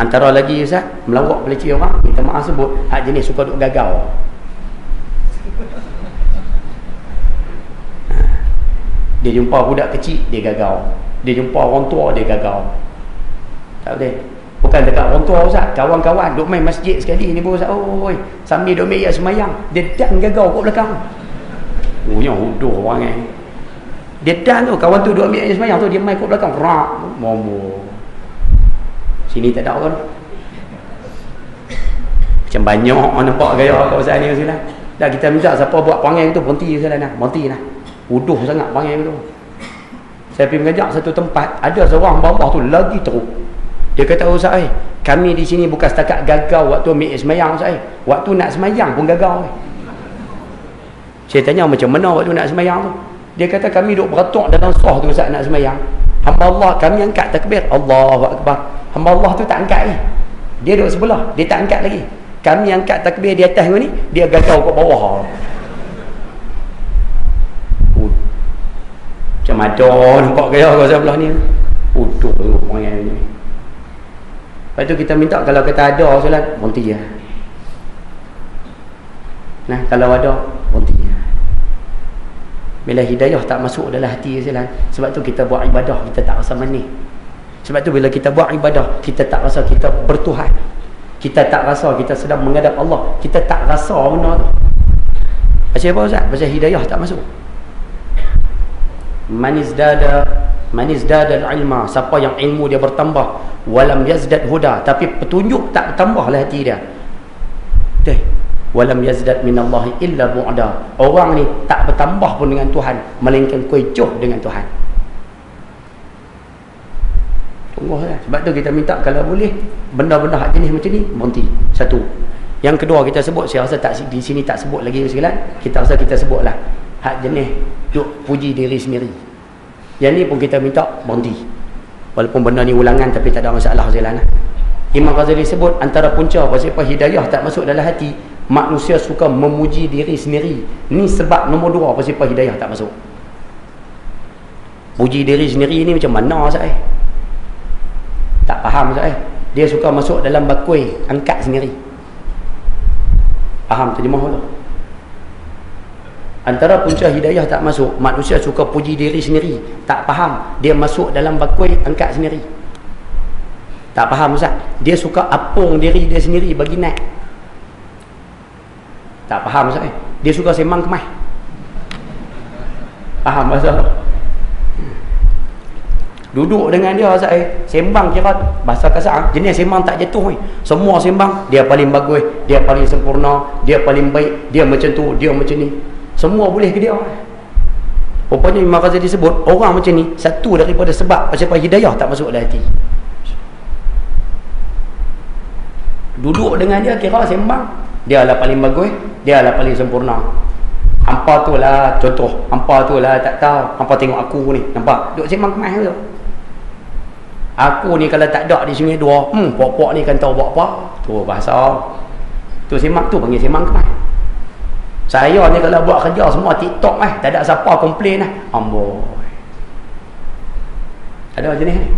Antara lagi Ustaz, melawak pelicin orang, minta maaf sebut, hak jenis suka duk gagau. Dia jumpa budak kecil, dia gagau. Dia jumpa orang tua, dia gagau. Tak boleh. Bukan dekat orang tua Ustaz, kawan-kawan duk main masjid sekali ni pun Ustaz, oi, sambil duk main semayang, dia dan gagau kat belakang. Oh, yang huduh orang ni. Dia dan tu, kawan tu duk ambil air semayang tu, dia main kat belakang, rak, momo. Sini tak ada kan? Macam banyak orang nampak gaya kat Ustaz ni Ustaz. Dah kita minta siapa buat perangai tu berhenti Ustaz nah, berhenti nah. Huduh sangat perangai tu. Saya pergi mengajak satu tempat, ada seorang bawah tu lagi teruk. Dia kata, Ustaz kami di sini bukan setakat gagau waktu ambil semayang Ustaz waktu nak semayang pun gagau. Saya tanya macam mana waktu nak semayang tu. Dia kata kami duk beratuk dalam sah tu Ustaz nak semayang. Hamba Allah kami angkat takbir, Allahu Akbar. Hamba Allah tu tak angkat ni. Dia duduk sebelah, dia tak angkat lagi. Kami angkat takbir di atas ni, dia gagau kat bawah. Macam ada nampak gaya kat sebelah ni. Uduh orang yang ni. Lepas tu kita minta kalau kita ada solat, berhenti je. Nah, kalau ada, berhenti je. Bila hidayah tak masuk dalam hati solat, sebab tu kita buat ibadah, kita tak rasa manis. Sebab tu bila kita buat ibadah, kita tak rasa kita bertuhan. Kita tak rasa kita sedang menghadap Allah. Kita tak rasa benda tu. Pasal apa Ustaz? Pasal hidayah tak masuk. Man izdada al-ilma, siapa yang ilmu dia bertambah, walam yazdad huda, tapi petunjuk tak bertambahlah hati dia. Betul. Walam yazdad minallahi illa bu'da. Orang ni tak bertambah pun dengan Tuhan, melainkan kecoh dengan Tuhan. Tunggulah. Sebab tu kita minta kalau boleh benda-benda hak jenis macam ni berhenti. Satu. Yang kedua kita sebut, saya rasa tak di sini tak sebut lagi sekalian. Kita rasa kita sebutlah hak jenis duk puji diri sendiri. Yang ni pun kita minta berhenti. Walaupun benda ni ulangan tapi tak ada masalah sekalian. Imam Ghazali sebut antara punca pasal hidayah tak masuk dalam hati, manusia suka memuji diri sendiri. Ni sebab nombor 2 pasal hidayah tak masuk. Puji diri sendiri ni macam mana Ustaz? Tak faham Ustaz. Dia suka masuk dalam bakui, angkat sendiri. Faham terjemah tu? Antara punca hidayah tak masuk, manusia suka puji diri sendiri. Tak faham, dia masuk dalam bakui, angkat sendiri. Tak faham Ustaz? Dia suka apung diri dia sendiri bagi naik. Tak faham Ustaz? Dia suka sembang kemas. Faham Ustaz? Duduk dengan dia Ustaz, sembang kira bahasa kasar, jenis sembang tak jatuh. Semua sembang, dia paling bagus, dia paling sempurna, dia paling baik, dia macam tu, dia macam ni. Semua boleh ke dia. Rupanya Imam Ghazali disebut orang macam ni satu daripada sebab pasal hidayah tak masuk dalam hati. Duduk dengan dia kira sembang, dia lah paling bagus, dia lah paling sempurna. Hampa tu lah contoh, hampa tu lah tak tahu, hampa tengok aku ni, nampak duduk sembang kemas tu. Aku ni kalau tak ada di Sungai Dua, pok-pok ni kan tahu buat apa. Tu bahasa tu sembang, tu panggil sembang kemas. Saya ni kalau buat kerja semua TikTok tak ada siapa komplain amboi. Ada jenis ni.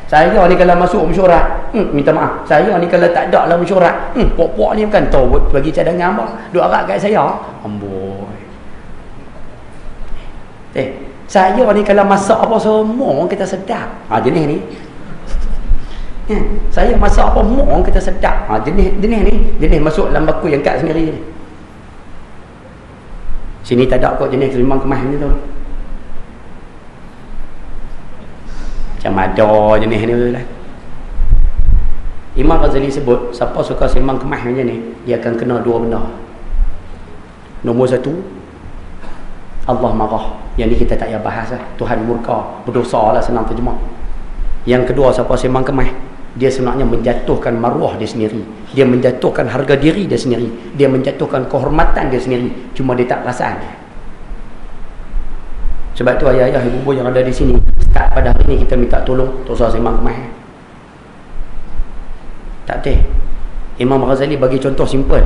Saya ni kalau masuk mesyuarat, minta maaf. Saya ni kalau tak ada lah mesyuarat, pok-pok ni kan tahu bagi cadangan apa. Duk harap kat saya, amboi. Saya ni kalau masak apa semua orang kata sedap. Jenis ni. Saya masak apa semua orang kata sedap. Jenis ni, jenis masuk dalam bakul yang kat sendiri ni. Sini tak ada kot jenis sembang kemas ni tu. Macam ada jenis ni tu lah. Imam Ghazali sebut siapa suka sembang kemas macam ni, dia akan kena 2 benda. Nombor 1, Allah marah. Yang ni kita tak payah bahas lah. Tuhan murka, berdosa lah, senang terjemah. Yang kedua, siapa sembang kemas, dia sebenarnya menjatuhkan maruah dia sendiri, dia menjatuhkan harga diri dia sendiri, dia menjatuhkan kehormatan dia sendiri, cuma dia tak perasaan. Sebab tu ayah-ayah, ibu-ibu yang ada di sini, start pada hari ini kita minta tolong tak usah sembang kemas. Tak betul. Imam Ghazali bagi contoh simple.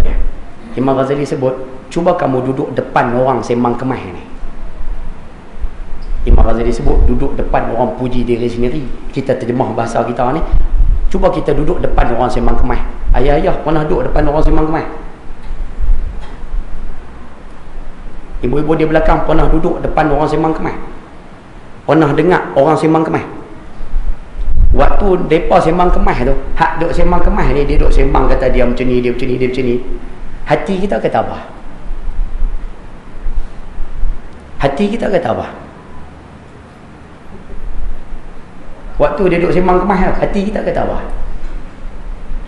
Imam Ghazali sebut, cuba kamu duduk depan orang sembang kemas ni. Imam Ghazali sebut duduk depan orang puji diri sendiri. Kita terjemah bahasa kita ni, Cuba kita duduk depan orang sembang kemah. Ayah-ayah pernah duduk depan orang sembang kemah? Ibu-ibu di belakang pernah duduk depan orang sembang kemah? Pernah dengar orang sembang kemah? Waktu mereka sembang kemah tu, hak duk sembang kemah ni, dia duk sembang kata dia macam ni, dia macam ni, dia macam ni. Hati kita kata apa? Hati kita kata apa? Waktu dia duk sembang kemah tu, hati kita kata apa?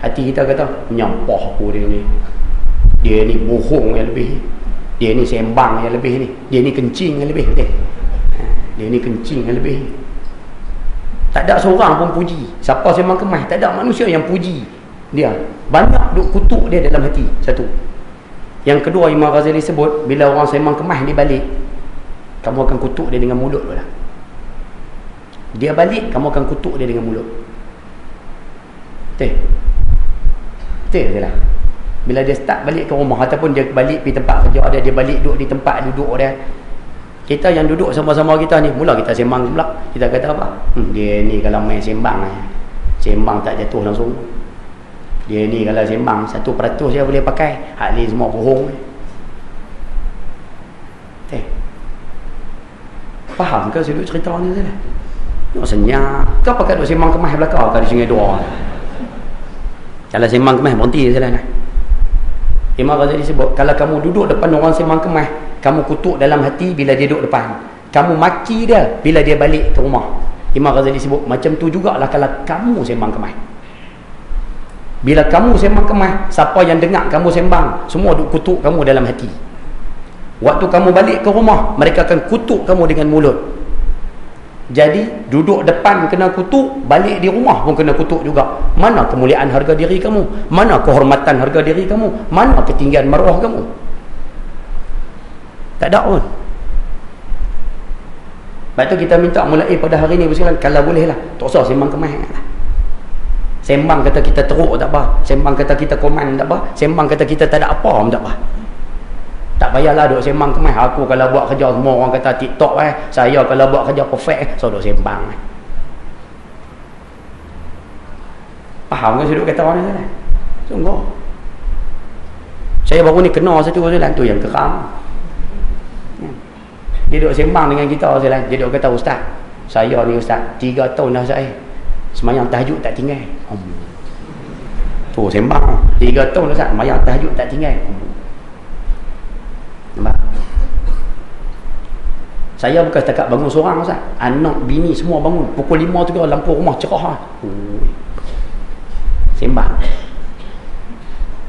Hati kita kata, menyampah aku dia ni. Dia ni bohong yang lebih. Dia ni sembang yang lebih ni. Dia ni kencing yang lebih. Betul? Dia ni kencing yang lebih. Tak ada seorang pun puji. Siapa sembang kemah, tak ada manusia yang puji dia. Banyak duk kutuk dia dalam hati. Satu. Yang kedua, Imam Ghazali sebut, bila orang sembang kemah ni balik, kamu akan kutuk dia dengan mulut pula. Dia balik, kamu akan kutuk dia dengan mulut. Betul? Betul lah. Bila dia start balik ke rumah, ataupun dia balik pergi tempat kerja dia, dia balik duduk di tempat duduk dia, kita yang duduk sama-sama kita ni, mula kita sembang pula. Kita kata apa? Dia ni kalau main sembang, sembang tak jatuh langsung. Dia ni kalau sembang 1% dia boleh pakai, hak ni semua bohong. Faham ke sudut cerita ni saja? Nak senyap. Kau pakai duk sembang kemah belakang kau di Sungai Dua. Kalau sembang kemah berhenti saja lah. Imam Ghazali sebut, kalau kamu duduk depan orang sembang kemah, kamu kutuk dalam hati bila dia duduk depan. Kamu maki dia bila dia balik ke rumah. Imam Ghazali sebut, macam tu jugalah kalau kamu sembang kemah. Bila kamu sembang kemah, siapa yang dengar kamu sembang, semua duk kutuk kamu dalam hati. Waktu kamu balik ke rumah, mereka akan kutuk kamu dengan mulut. Jadi, duduk depan kena kutuk, balik di rumah pun kena kutuk juga. Mana kemuliaan harga diri kamu? Mana kehormatan harga diri kamu? Mana ketinggian maruah kamu? Tak ada pun. Lepas tu kita minta mulai pada hari ni bersilan, kalau boleh lah, tak usah sembang kemah lah. Sembang kata kita teruk tak apa, sembang kata kita koman tak apa, sembang kata kita tak ada apa pun tak apa. Tak payahlah duk sembang kemah. Aku kalau buat kerja, semua orang kata TikTok saya kalau buat kerja perfect so duk sembang. Faham ke sudut kata orang ni? Sungguh. Saya baru ni kena satu orang tu yang geram. Dia duk sembang dengan kita orang. Dia duk kata, ustaz, saya ni ustaz 3 tahun dah saya semayang tahajud tak tinggal. Tu sembang 3 tahun dah ustaz semayang tahajud tak tinggal. Nampak? Saya bukan setakat bangun seorang ustaz, anak bini semua bangun pukul 5 tu lampu rumah cerah. Sembang.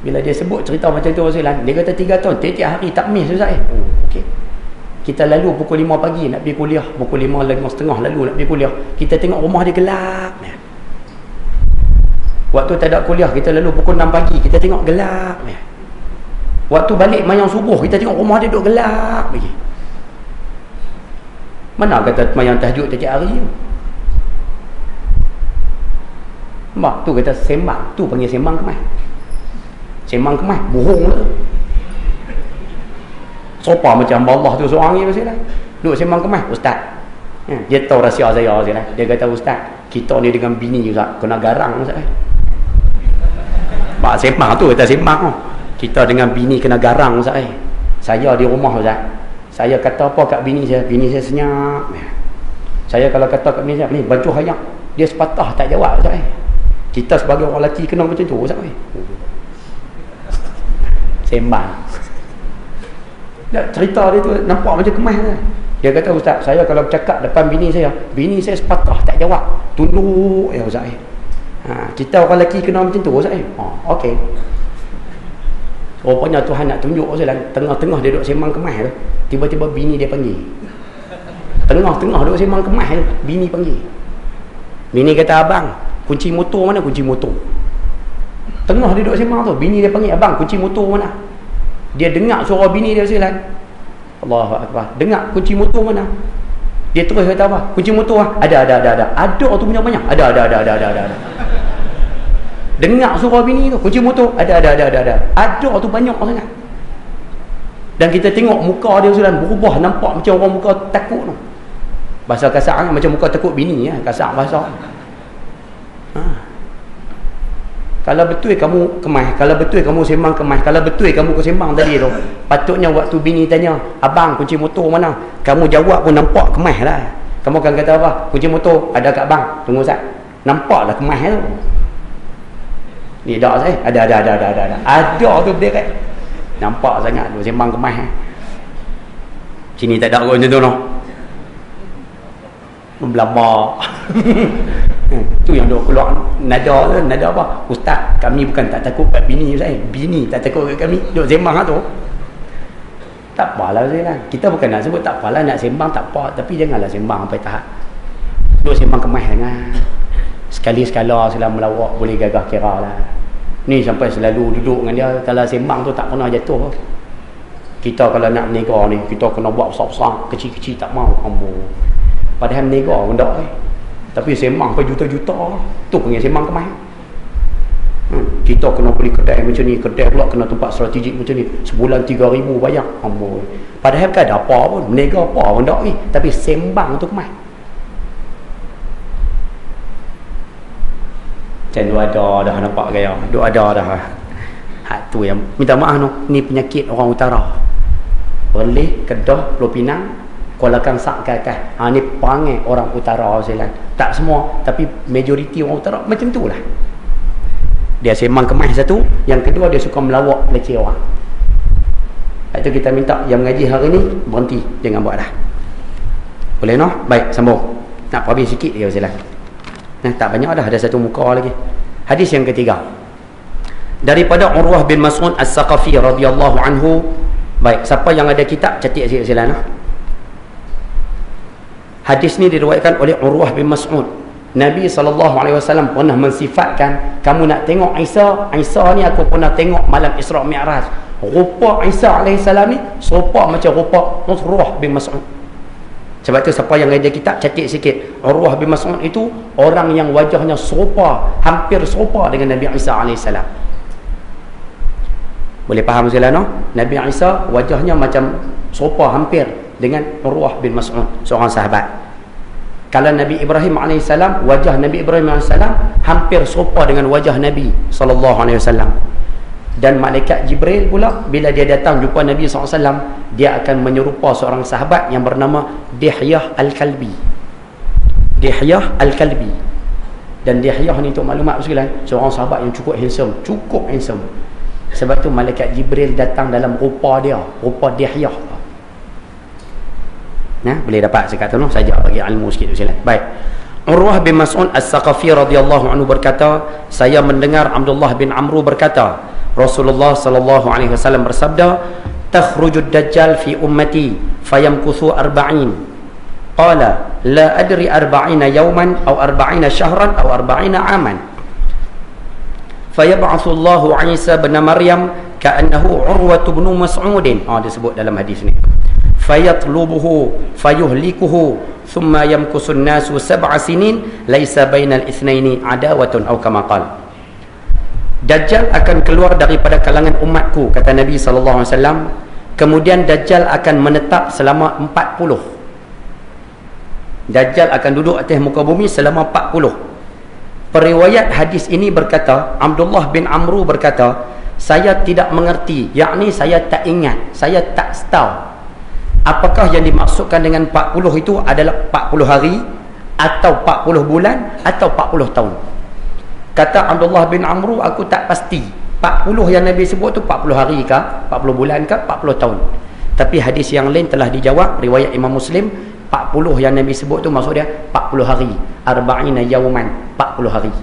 Bila dia sebut cerita macam tu Rasulullah, dia kata 3 tahun tiap-tiap hari tak miss ustaz. Okey. Kita lalu pukul 5 pagi nak pergi kuliah, pukul 5:30 lalu nak pergi kuliah, kita tengok rumah dia gelap. Waktu tak ada kuliah, kita lalu pukul 6 pagi, kita tengok gelap. Waktu balik mayang subuh, kita tengok rumah dia duduk gelap lagi. Mana kata mayang tahajud tiap hari tu? Nampak? Tu kata sembang. Tu panggil sembang kemah. Sembang kemah, bohong lah. Sopa macam Allah tu seorang ni Rasulullah. Duduk sembang kemah, ustaz. Dia tahu rahsia saya Rasulullah. Dia kata, ustaz, kita ni dengan bini ustaz, kena garang ustaz. Bak sembang tu kata sembang tu. Kita dengan bini kena garang ustaz. Saya di rumah ustaz, saya kata apa kat bini saya senyap. Saya kalau kata kat bini saya, ni baju hayak, dia sepatah tak jawab ustaz. Kita sebagai orang lelaki kena macam tu ustaz. Sembang. Cerita dia tu nampak macam kemas kan? Dia kata, ustaz, saya kalau bercakap depan bini saya sepatah tak jawab, tunduk ya ustaz. Kita orang lelaki kena macam tu ustaz. Okey. Rupanya Tuhan nak tunjuk ustaz, tengah-tengah dia duduk sembang kemas tu, tiba-tiba bini dia panggil. Tengah-tengah duduk sembang kemas tu, bini panggil. Bini kata, abang, kunci motor mana? Kunci motor. Tengah dia duduk sembang tu, bini dia panggil, abang, kunci motor mana? Dia dengar suara bini dia silan. Allahu akbar. Dengar kunci motor mana? Dia terus kata apa? Kunci motor ada. Ada tu punya banyak. Ada. Dengar suara bini tu, kunci motor ada. Ada tu banyak sangat. Dan kita tengok muka dia silan berubah, nampak macam orang muka takut tu. Bahasa kasar macam muka takut bini kasar bahasa. Kalau betul kamu kemas, kalau betul kamu sembang kemas, kalau betul kamu sembang tadi tu, patutnya waktu bini tanya, abang kunci motor mana? Kamu jawab pun nampak kemas lah. Kamu akan kata apa? Kunci motor ada kat bang. Tunggu sat. Nampaklah kemas tu. Ni dak saya. Ada. Ada tu berderet. Nampak sangat tu sembang kemas. Sini tak ada kot macam tu noh. Membelambak. Tu yang duk keluar nada apa? Ustaz, kami bukan tak takut kat bini saya. Bini tak takut kat kami. Duk sembang tu. Tak apalah saya lah. Kita bukan nak sebut tak apalah, nak sembang tak apa, tapi janganlah sembang sampai tahap duk sembang kemas sangat. Sekali-sekala selama melawak boleh gagah kira lah. Ni sampai selalu duduk dengan dia, kalau sembang tu tak pernah jatuh. Kita kalau nak menegar ni, kita kena buat besar-besar, kecil-kecil tak mau. Ambo. Padahal menegar pun tak. Tapi sembang sampai juta-juta. Tu panggil sembang kemas. Kita kena beli kedai macam ni, kedai pula kena tempat strategik macam ni, sebulan 3,000 bayar. Ambo. Padahal kan ada apa pun, menegar apa pun tak ni, tapi sembang tu kemas. Macam tu ada dah nampak gaya. Duk ada dah. Hak tu yang minta maaf noh. Ni penyakit orang utara. Perlis, Kedah, Pulau Pinang, Kuala Kangsar ke atas. Ni perangai orang utara Zealand. Tak semua, tapi majoriti orang utara macam tu lah. Dia sembang kemas satu, yang kedua dia suka melawak leceh orang. Itu kita minta yang mengaji hari ni berhenti, jangan buat dah. Boleh noh? Baik, sambung. Nak habis sikit dia Zealand. Tak banyak dah, ada satu muka lagi. Hadis yang ketiga daripada Urwah bin Mas'ud As-Saqafi radhiyallahu anhu. Baik, siapa yang ada kitab catat silakan. Hadis ni diriwayatkan oleh Urwah bin Mas'ud. Nabi SAW pernah mensifatkan, kamu nak tengok Isa ni aku pernah tengok malam Isra' Mi'raj. Rupa Isa AS ni serupa macam rupa Urwah bin Mas'ud. Sebab tu siapa yang ada kitab catat sikit. Urwah bin Mas'ud itu orang yang wajahnya serupa, hampir serupa dengan Nabi Isa AS. Boleh faham sekalian no? Nabi Isa wajahnya macam serupa hampir dengan Urwah bin Mas'ud, seorang sahabat. Kalau Nabi Ibrahim AS, wajah Nabi Ibrahim AS hampir serupa dengan wajah Nabi SAW. Dan malaikat Jibril pula bila dia datang jumpa Nabi SAW, dia akan menyerupa seorang sahabat yang bernama Dihyah Al-Kalbi. Dihyah Al-Kalbi. Dan Dihyah ni untuk maklumat sekalian, seorang sahabat yang cukup handsome. Sebab tu malaikat Jibril datang dalam rupa dia, rupa Dihyah. Boleh dapat saya kata no, saja bagi ilmu sikit tu silakan. Baik. Urwah bin Mas'ud As-Saqafi radhiyallahu anhu berkata, saya mendengar Abdullah bin Amru berkata, Rasulullah sallallahu alaihi wasallam bersabda, takhrujud dajjal fi ummati fayamkuthu 40. Qala la adri 40 yawman aw 40 shahran aw 40 aman. Fayab'athu Allahu Isa bin Maryam ka'annahu Urwah bin Mas'ud. Disebut dalam hadis ni. Fayatlubuhu fayuhlikuhu thumma yamkusu an-nasu 7 sinin laisa bainal itsnaini adawatun aw kama qala. Dajjal akan keluar daripada kalangan umatku, kata Nabi SAW. Kemudian Dajjal akan menetap selama 40. Dajjal akan duduk atas muka bumi selama 40. Periwayat hadis ini berkata, Abdullah bin Amru berkata, saya tidak mengerti, yakni saya tak ingat, saya tak tahu apakah yang dimaksudkan dengan 40 itu adalah 40 hari atau 40 bulan atau 40 tahun. Kata Abdullah bin Amru, aku tak pasti 40 yang Nabi sebut tu 40 hari ke, 40 bulan ke, 40 tahun. Tapi hadis yang lain telah dijawab, riwayat Imam Muslim, 40 yang Nabi sebut tu maksud dia 40 hari, arba'ina yawman, 40 hari.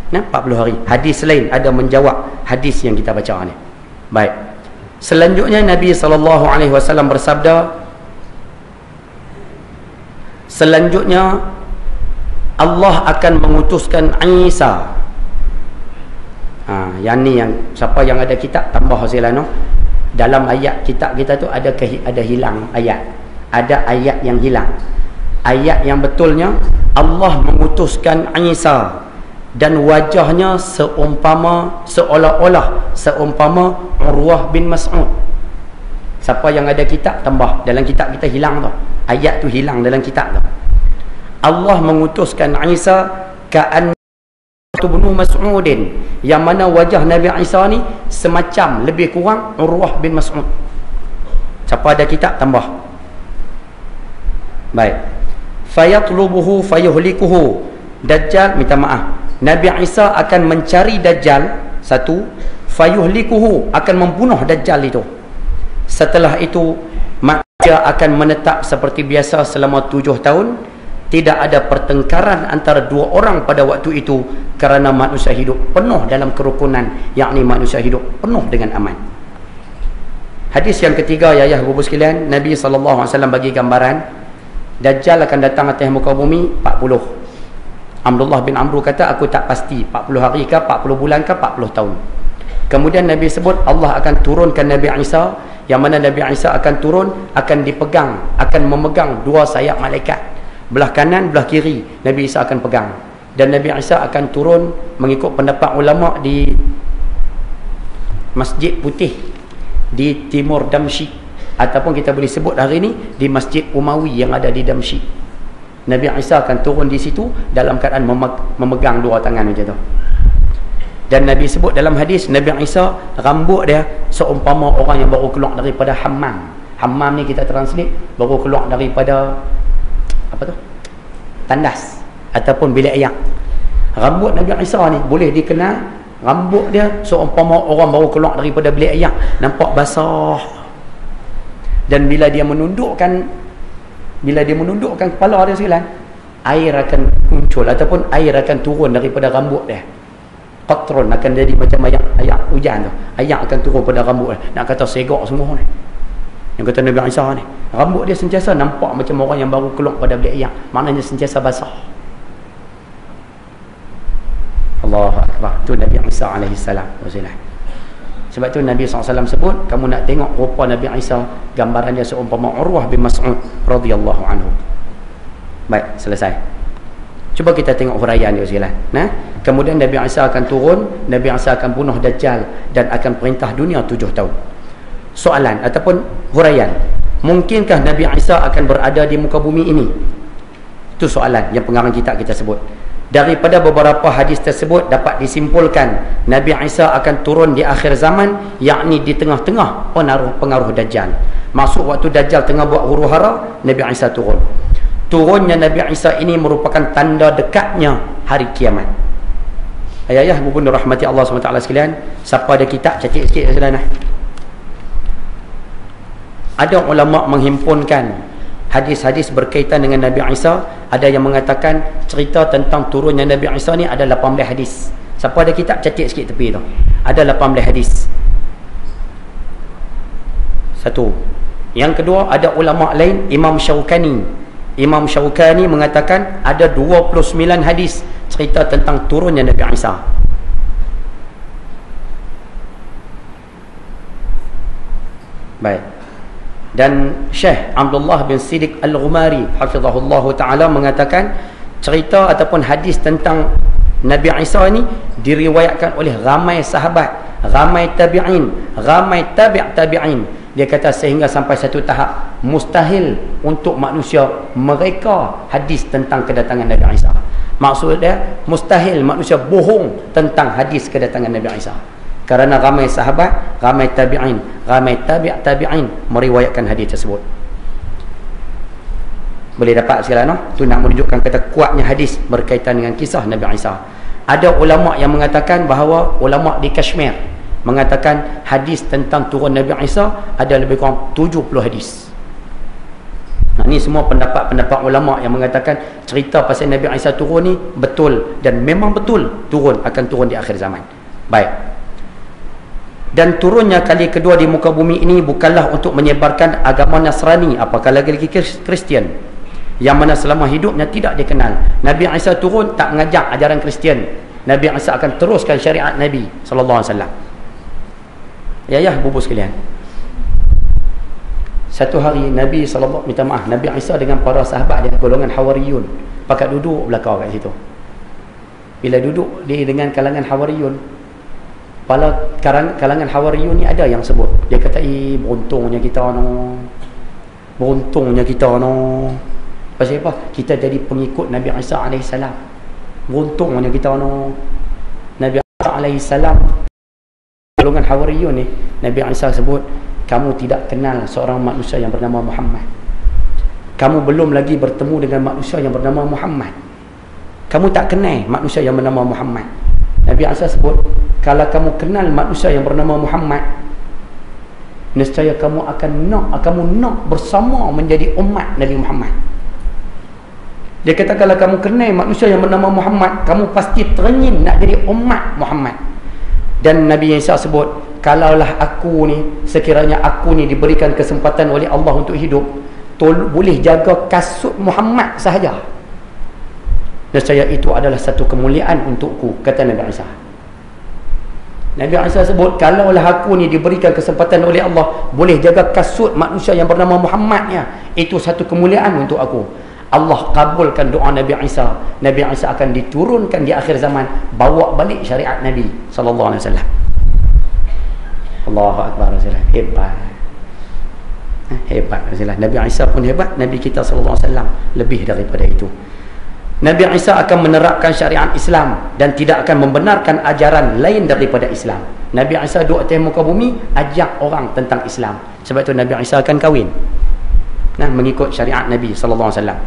40 hari. Hadis lain ada menjawab hadis yang kita baca ni. Baik. Selanjutnya Nabi SAW bersabda, selanjutnya Allah akan mengutuskan Isa. Yang ni yang siapa yang ada kitab tambah hasilnya no. Dalam ayat kitab kita tu ada hilang ayat. Ada ayat yang hilang. Ayat yang betulnya Allah mengutuskan Isa dan wajahnya seolah-olah seumpama Urwah bin Mas'ud. Siapa yang ada kitab tambah, dalam kitab kita hilang tu. Ayat tu hilang dalam kitab tu. Allah mengutuskan Isa ka'an bin Mas'udin, yang mana wajah Nabi Isa ni semacam lebih kurang Urwah bin Mas'ud. Siapa ada kitab tambah. Baik. Fayatlubuhu fayuhlikuhu. Dajjal, minta maaf, Nabi Isa akan mencari Dajjal, satu, fayuhlikuhu, akan membunuh Dajjal itu. Setelah itu manusia akan menetap seperti biasa selama 7 tahun. Tidak ada pertengkaran antara dua orang pada waktu itu, kerana manusia hidup penuh dalam kerukunan, yakni manusia hidup penuh dengan aman. Hadis yang ketiga, ya ibu sekalian, Nabi SAW bagi gambaran Dajjal akan datang atas muka bumi 40. Abdullah bin Amru kata, aku tak pasti 40 hari ke, 40 bulan ke, 40 tahun. Kemudian Nabi sebut Allah akan turunkan Nabi Isa, yang mana Nabi Isa akan turun, akan dipegang, akan memegang dua sayap malaikat, belah kanan, belah kiri. Nabi Isa akan pegang, dan Nabi Isa akan turun mengikut pendapat ulama di Masjid Putih di timur Damsyik, ataupun kita boleh sebut hari ini di Masjid Umawi yang ada di Damsyik. Nabi Isa akan turun di situ dalam keadaan memegang dua tangan macam tu. Dan Nabi sebut dalam hadis, Nabi Isa rambut dia seumpama orang yang baru keluar daripada hammam. Hammam ni kita translate baru keluar daripada apa tu? Tandas ataupun bilik air. Rambut Nabi Isa ni boleh dikenal, rambut dia seumpama orang baru keluar daripada bilik air, nampak basah. Dan bila dia menundukkan kepala dia sekalian, air akan muncul ataupun air akan turun daripada rambut dia. Qatron akan jadi macam ayat hujan tu. Ayat akan turun pada rambut dia. Nak kata segak semua ni. Yang kata Nabi Isa ni, rambut dia sentiasa nampak macam orang yang baru keluar pada bilik air. Maknanya sentiasa basah. Allahu Akbar. Tu Nabi Isa alaihissalam. Sebab tu Nabi SAW sebut, kamu nak tengok rupa Nabi Isa, gambaran dia seumpama Urwah bin Mas'ud radhiyallahu anhu. Baik, selesai. Cuba kita tengok huraian dia sekalian. Kemudian Nabi Isa akan turun, Nabi Isa akan bunuh Dajjal dan akan perintah dunia 7 tahun. Soalan ataupun huraian, mungkinkah Nabi Isa akan berada di muka bumi ini? Itu soalan yang pengarang kita sebut. Daripada beberapa hadis tersebut dapat disimpulkan Nabi Isa akan turun di akhir zaman, yakni di tengah-tengah pengaruh Dajjal. Maksud waktu Dajjal tengah buat huru-hara, Nabi Isa turun. Turunnya Nabi Isa ini merupakan tanda dekatnya hari kiamat. Ayah-ayah, ibu bunda rahmati Allah SWT sekalian, siapa ada kitab catat sikit sekalian. Ada ulama menghimpunkan hadis-hadis berkaitan dengan Nabi Isa. Ada yang mengatakan cerita tentang turunnya Nabi Isa ni ada 18 hadis. Siapa ada kitab catat sikit tepi tu. Ada 18 hadis. Satu. Yang kedua, ada ulama lain, Imam Syaukani mengatakan ada 29 hadis cerita tentang turunnya Nabi Isa. Baik. Dan Syekh Abdullah bin Siddiq Al-Ghumari hafizahullah ta'ala mengatakan cerita ataupun hadis tentang Nabi Isa ini diriwayatkan oleh ramai sahabat, ramai tabi'in, ramai tabi'in. Dia kata sehingga sampai satu tahap mustahil untuk manusia mereka hadis tentang kedatangan Nabi Isa. Maksud dia mustahil manusia bohong tentang hadis kedatangan Nabi Isa. Kerana ramai sahabat, ramai tabi'in, ramai tabi'in meriwayatkan hadis tersebut. Boleh dapat sekalian, no? Itu nak menunjukkan kata kuatnya hadis berkaitan dengan kisah Nabi Isa. Ada ulama yang mengatakan bahawa, ulama di Kashmir mengatakan hadis tentang turun Nabi Isa ada lebih kurang 70 hadis. Nah, ini semua pendapat-pendapat ulama yang mengatakan cerita pasal Nabi Isa turun ni betul, dan memang betul akan turun di akhir zaman. Baik. Dan turunnya kali kedua di muka bumi ini bukanlah untuk menyebarkan agama Nasrani, apakah lagi Kristian, yang mana selama hidupnya tidak dikenal. Nabi Isa turun tak mengajak ajaran Kristian. Nabi Isa akan teruskan syariat Nabi SAW. Ya bubu sekalian, satu hari Nabi SAW, Nabi Isa dengan para sahabat dia, golongan Hawariyun, pakat duduk belakang kat situ. Bila duduk dia dengan kalangan Hawariyun, kalangan Hawariyun ni ada yang sebut, dia kata, beruntungnya kita pasal apa? Kita jadi pengikut Nabi Isa AS. Beruntungnya kita Nabi Isa alaihissalam, golongan Hawariyun ni, Nabi Isa sebut, kamu tidak kenal seorang manusia yang bernama Muhammad. Kamu belum lagi bertemu dengan manusia yang bernama Muhammad. Kamu tak kenal manusia yang bernama Muhammad. Nabi Isa sebut, kalau kamu kenal manusia yang bernama Muhammad, nescaya kamu nak bersama menjadi umat Nabi Muhammad. Dia kata kalau kamu kenal manusia yang bernama Muhammad, kamu pasti teringin nak jadi umat Muhammad. Dan Nabi Isa sebut, kalaulah aku ni, sekiranya aku ni diberikan kesempatan oleh Allah untuk hidup, boleh jaga kasut Muhammad sahaja, nescaya itu adalah satu kemuliaan untukku, kata Nabi Isa. Nabi Isa sebut, kalaulah aku ni diberikan kesempatan oleh Allah boleh jaga kasut manusia yang bernama Muhammad ya, itu satu kemuliaan untuk aku. Allah kabulkan doa Nabi Isa. Nabi Isa akan diturunkan di akhir zaman, bawa balik syariat Nabi sallallahu alaihi wasallam. Allahu akbar. Hebat. Hebat Rasulullah. Nabi Isa pun hebat, Nabi kita sallallahu alaihi wasallam lebih daripada itu. Nabi Isa akan menerapkan syariat Islam dan tidak akan membenarkan ajaran lain daripada Islam. Nabi Isa duduk atas muka bumi, ajak orang tentang Islam. Sebab itu Nabi Isa akan kahwin, mengikut syariat Nabi sallallahu alaihi wasallam.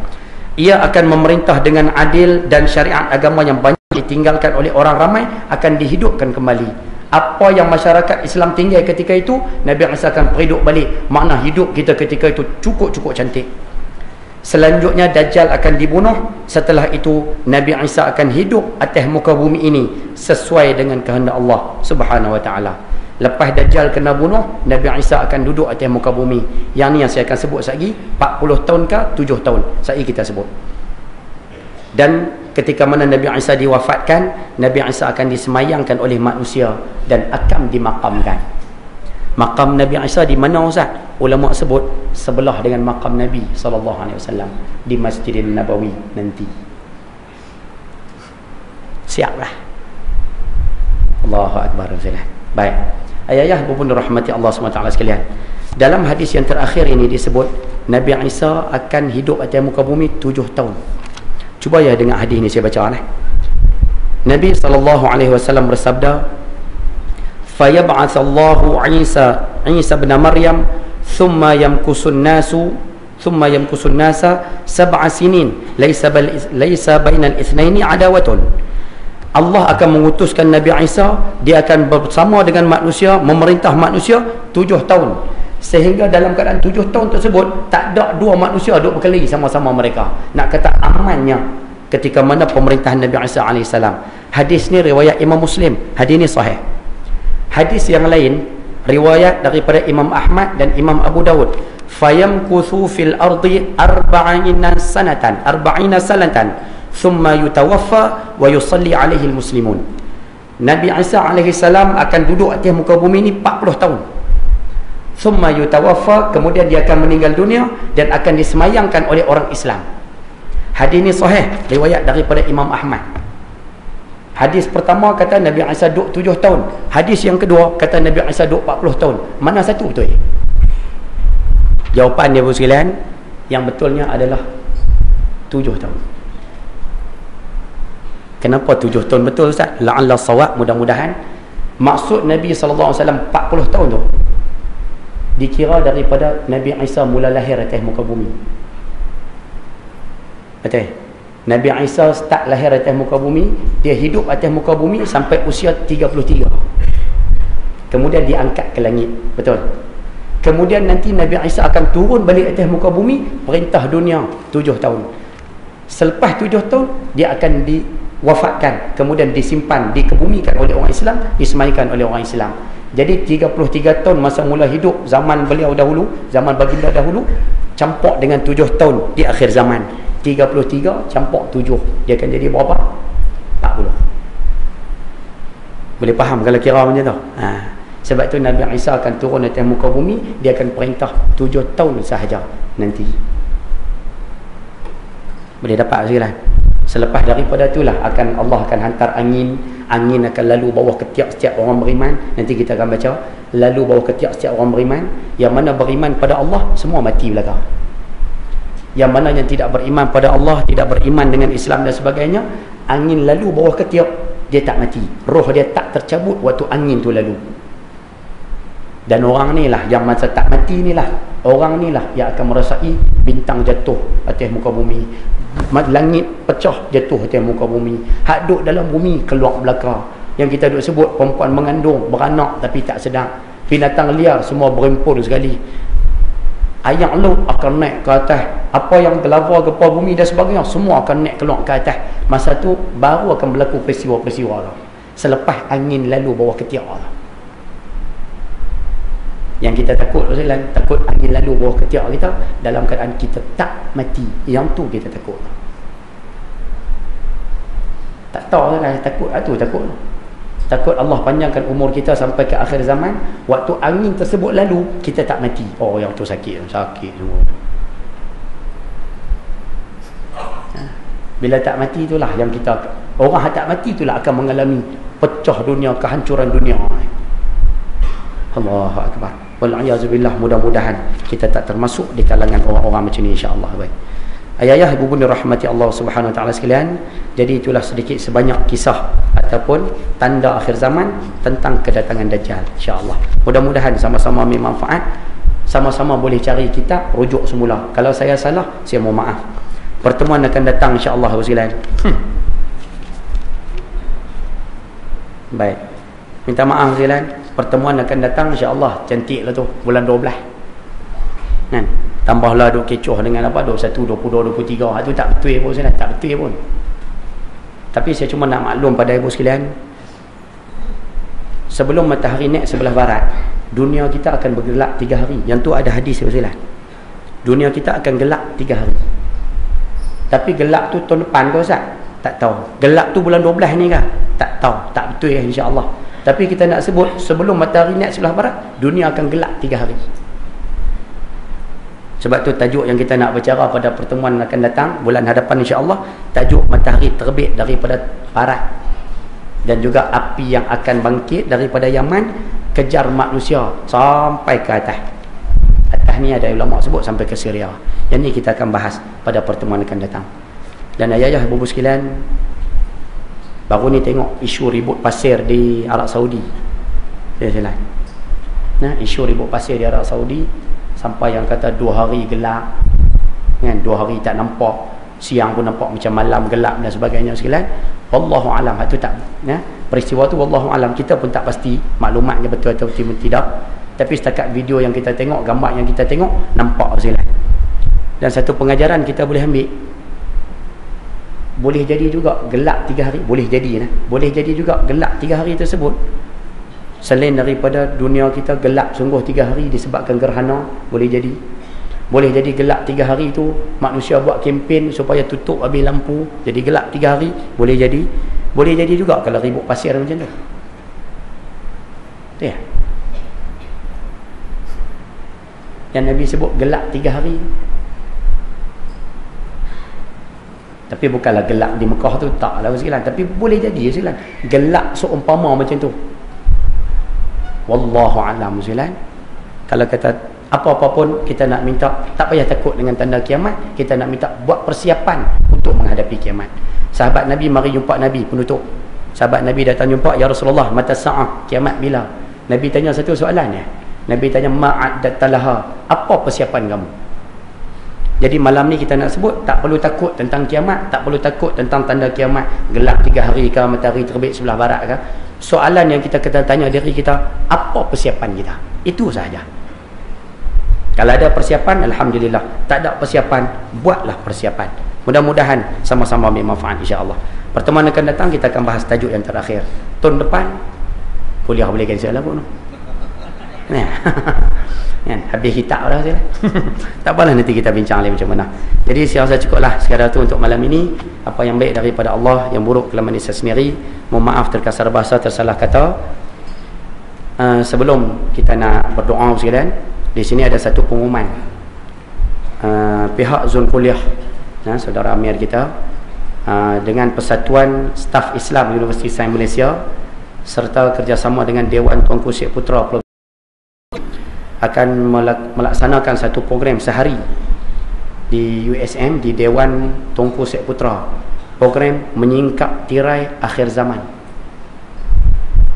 Ia akan memerintah dengan adil dan syariat agama yang banyak ditinggalkan oleh orang ramai akan dihidupkan kembali. Apa yang masyarakat Islam tinggal ketika itu, Nabi Isa akan periduk balik. Makna hidup kita ketika itu cukup cantik. Selanjutnya Dajjal akan dibunuh. Setelah itu Nabi Isa akan hidup atas muka bumi ini sesuai dengan kehendak Allah Subhanahu wa taala. Lepas Dajjal kena bunuh, Nabi Isa akan duduk atas muka bumi. Yang ni yang saya akan sebut lagi, 40 tahun ke 7 tahun saya kita sebut. Dan ketika mana Nabi Isa diwafatkan, Nabi Isa akan disemayangkan oleh manusia dan akan dimakamkan. Makam Nabi Isa di mana Ustaz? Ulama sebut sebelah dengan makam Nabi SAW di Masjidil Nabawi nanti. Siaplah. Allahu akbar. Baik. Ayah-ayah pun dirahmati Allah SWT sekalian. Dalam hadis yang terakhir ini disebut Nabi Isa akan hidup atas muka bumi 7 tahun. Cuba ya dengar hadis ini saya baca lah. Nabi SAW bersabda, "Fayab'atsallahu Isa bin Maryam thumma yamkusun nasa 7 sinin laisa bainal itsnaini adawatun." Allah akan mengutuskan Nabi Isa, dia akan bersama dengan manusia, memerintah manusia 7 tahun. Sehingga dalam keadaan 7 tahun tersebut tak ada dua manusia duduk berkelahi sama-sama mereka. Nak kata amannya ketika mana pemerintahan Nabi Isa AS. Hadis ni riwayat Imam Muslim, hadis ni sahih. Hadis yang lain riwayat daripada Imam Ahmad dan Imam Abu Dawud, fayamkuthu fil ardi 40 sanatan thumma yutawaffa wa yusalli alaihi almuslimun. Nabi Isa alaihissalam akan duduk atas muka bumi ni 40 tahun. Thumma yutawaffa, kemudian dia akan meninggal dunia dan akan disemayangkan oleh orang Islam. Hadis ni sahih riwayat daripada Imam Ahmad. Hadis pertama kata Nabi Isa duduk 7 tahun. Hadis yang kedua kata Nabi Isa duduk 40 tahun. Mana satu betul? Jawapan dia Ibu sekalian, yang betulnya adalah 7 tahun. Kenapa 7 tahun betul Ustaz? La'alla sawab, mudah-mudahan. Maksud Nabi SAW 40 tahun tu dikira daripada Nabi Isa mula lahir atas muka bumi. Betul? Nabi Isa start lahir atas muka bumi, dia hidup atas muka bumi sampai usia 33. Kemudian diangkat ke langit. Betul? Kemudian nanti Nabi Isa akan turun balik atas muka bumi, perintah dunia 7 tahun. Selepas 7 tahun dia akan wafatkan, kemudian disimpan, dikebumikan oleh orang Islam, disemaikan oleh orang Islam. Jadi 33 tahun masa mula hidup zaman beliau dahulu, zaman baginda dahulu, campur dengan 7 tahun di akhir zaman. 33 campur 7, dia akan jadi berapa? 40. Boleh faham kalau kira macam tu? Sebab tu Nabi Isa akan turun atas muka bumi, dia akan perintah 7 tahun sahaja nanti. Boleh dapat sekali. Selepas daripada itulah Allah akan hantar angin akan lalu bawah ketiak setiap orang beriman. Nanti kita akan baca, lalu bawah ketiak setiap orang beriman. Yang mana beriman pada Allah semua mati belaka. Yang mana yang tidak beriman pada Allah, tidak beriman dengan Islam dan sebagainya, angin lalu bawah ketiak, dia tak mati. Roh dia tak tercabut waktu angin tu lalu. Dan orang ni lah yang masa tak mati ni lah, orang ni lah yang akan merasai bintang jatuh atas muka bumi, langit pecah jatuh atas muka bumi, hak duduk dalam bumi keluar belakang, yang kita duk sebut perempuan mengandung, beranak tapi tak sedar, binatang liar semua berhimpun sekali, air laut akan naik ke atas, apa yang gelava gempa bumi dan sebagainya semua akan naik keluar ke atas. Masa tu baru akan berlaku peristiwa-peristiwa lah, selepas angin lalu bawah ketiak lah. Yang kita takut takut angin lalu bawah ketiak kita dalam keadaan kita tak mati. Yang tu kita takut. Tak tahu lah, takut tu takut. Takut Allah panjangkan umur kita sampai ke akhir zaman, waktu angin tersebut lalu kita tak mati. Oh, yang tu sakit semua. Bila tak mati itulah yang kita, orang yang tak mati itulah akan mengalami pecah dunia, kehancuran dunia. Allahu akbar. Wal'ayazubillah, mudah-mudahan kita tak termasuk di kalangan orang-orang macam ni, insya-Allah. Baik. Ayah-ayah, ibu bunda rahmati Allah Subhanahu wa taala sekalian, jadi itulah sedikit sebanyak kisah ataupun tanda akhir zaman tentang kedatangan Dajjal, insya-Allah. Mudah-mudahan sama-sama ambil manfaat, sama-sama boleh cari kitab rujuk semula. Kalau saya salah, saya mohon maaf. Pertemuan akan datang insya-Allah sekalian. Baik. Minta maaf sekalian. Pertemuan akan datang insya-Allah, cantiklah tu bulan 12. Kan? Tambahlah duk kecoh dengan apa 21, 22, 23. Itu tak betul pun saya, tak betul pun. Tapi saya cuma nak maklum pada ibu sekalian, sebelum matahari naik sebelah barat, dunia kita akan bergelap 3 hari. Yang tu ada hadis ibu sekalian. Dunia kita akan gelap 3 hari. Tapi gelap tu tahun depan ke Ustaz? Tak tahu. Gelap tu bulan 12 ni kah? Tak tahu. Tak betul ya, insya-Allah. Tapi kita nak sebut sebelum matahari naik sebelah barat, dunia akan gelap 3 hari. Sebab tu tajuk yang kita nak bercara pada pertemuan akan datang bulan hadapan insya-Allah, tajuk matahari terbit daripada barat dan juga api yang akan bangkit daripada Yaman kejar manusia sampai ke atas. Atas ni ada ulama sebut sampai ke Syria. Yang ni kita akan bahas pada pertemuan akan datang. Dan ayah-ayah ibu sekalian, baru ni tengok isu ribut pasir di Arab Saudi. Nah, isu ribut pasir di Arab Saudi sampai yang kata 2 hari gelap, kan, 2 hari tak nampak, siang pun nampak macam malam gelap dan sebagainya sekalian. Wallahu alam, itu tak, ya, peristiwa tu wallahu alam, kita pun tak pasti maklumatnya betul atau tidak. Tapi setakat video yang kita tengok, gambar yang kita tengok, nampak sekalian. Dan satu pengajaran kita boleh ambil, boleh jadi juga gelap 3 hari, boleh jadi boleh jadi juga gelap 3 hari tersebut selain daripada dunia kita gelap sungguh 3 hari disebabkan gerhana, boleh jadi. Boleh jadi gelap 3 hari tu manusia buat kempen supaya tutup habis lampu, jadi gelap 3 hari, boleh jadi. Boleh jadi juga kalau ribut pasir macam tu. Ya. Yang Nabi sebut gelap 3 hari. Tapi bukanlah gelap di Mekah tu, taklah sekalian. Tapi boleh jadi sekalian, gelap seumpama macam tu. Wallahu a'lam sekalian. Kalau kata apa-apa pun kita nak minta, tak payah takut dengan tanda kiamat, kita nak minta buat persiapan untuk menghadapi kiamat. Sahabat Nabi mari jumpa Nabi penutup. Sahabat Nabi datang jumpa, ya Rasulullah, mata sa'ah, kiamat bila? Nabi tanya satu soalan ya. Nabi tanya, ma'addalaha, apa persiapan kamu? Jadi malam ni kita nak sebut, tak perlu takut tentang kiamat, tak perlu takut tentang tanda kiamat, gelap 3 hari ke, matahari terbit sebelah barat ke. Soalan yang kita kena tanya diri kita, apa persiapan kita? Itu sahaja. Kalau ada persiapan, alhamdulillah. Tak ada persiapan, buatlah persiapan. Mudah-mudahan sama-sama ambil manfaat insya-Allah. Pertemuan akan datang kita akan bahas tajuk yang terakhir. Tahun depan kuliah boleh cancel lah pun. Kan, habis kitab dah saya. Tak apalah, nanti kita bincang lagi macam mana. Jadi saya rasa cukuplah sekadar tu untuk malam ini. Apa yang baik daripada Allah, yang buruk kelemahan saya sendiri. Mohon maaf terkasar bahasa, tersalah kata. Sebelum kita nak berdoa sekalian, di sini ada satu pengumuman. Pihak Zon Kuliah, saudara Amir kita, dengan Persatuan Staf Islam Universiti Sains Malaysia serta kerjasama dengan Dewan Tuanku Syed Putra akan melaksanakan satu program sehari di USM, di Dewan Tunku Syed Putra. Program menyingkap tirai akhir zaman.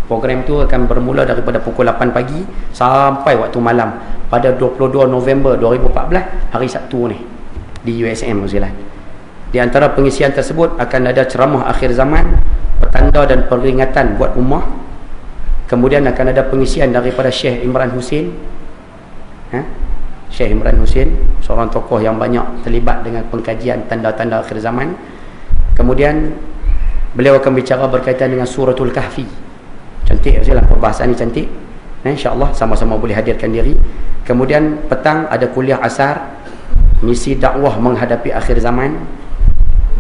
Program tu akan bermula daripada pukul 8 pagi sampai waktu malam pada 22 November 2014, hari Sabtu ni di USM New Zealand. Di antara pengisian tersebut akan ada ceramah akhir zaman, petanda dan peringatan buat ummah. Kemudian akan ada pengisian daripada Syekh Imran Husin. Syekh Imran Husin, seorang tokoh yang banyak terlibat dengan pengkajian tanda-tanda akhir zaman. Kemudian beliau akan bicara berkaitan dengan Suratul Kahfi. Cantik lah perbahasan ni, cantik. InsyaAllah sama-sama boleh hadirkan diri. Kemudian petang ada kuliah asar, misi dakwah menghadapi akhir zaman.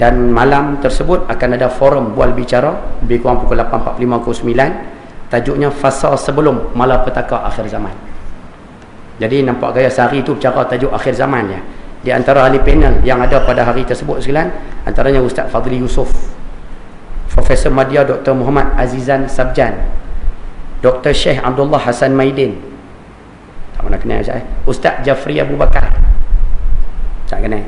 Dan malam tersebut akan ada forum bual bicara lebih kurang pukul 8.45 ke 9. Tajuknya fasa sebelum malapetaka akhir zaman. Jadi nampak gaya sehari tu bicara tajuk akhir zaman ya. Di antara ahli panel yang ada pada hari tersebut sekalian, antaranya Ustaz Fadli Yusof, Profesor Madya Dr. Muhammad Azizan Sabjan, Dr. Syekh Abdullah Hasan Maidin, tak pernah kenal Ustaz Jafri Abu Bakar, tak kenal.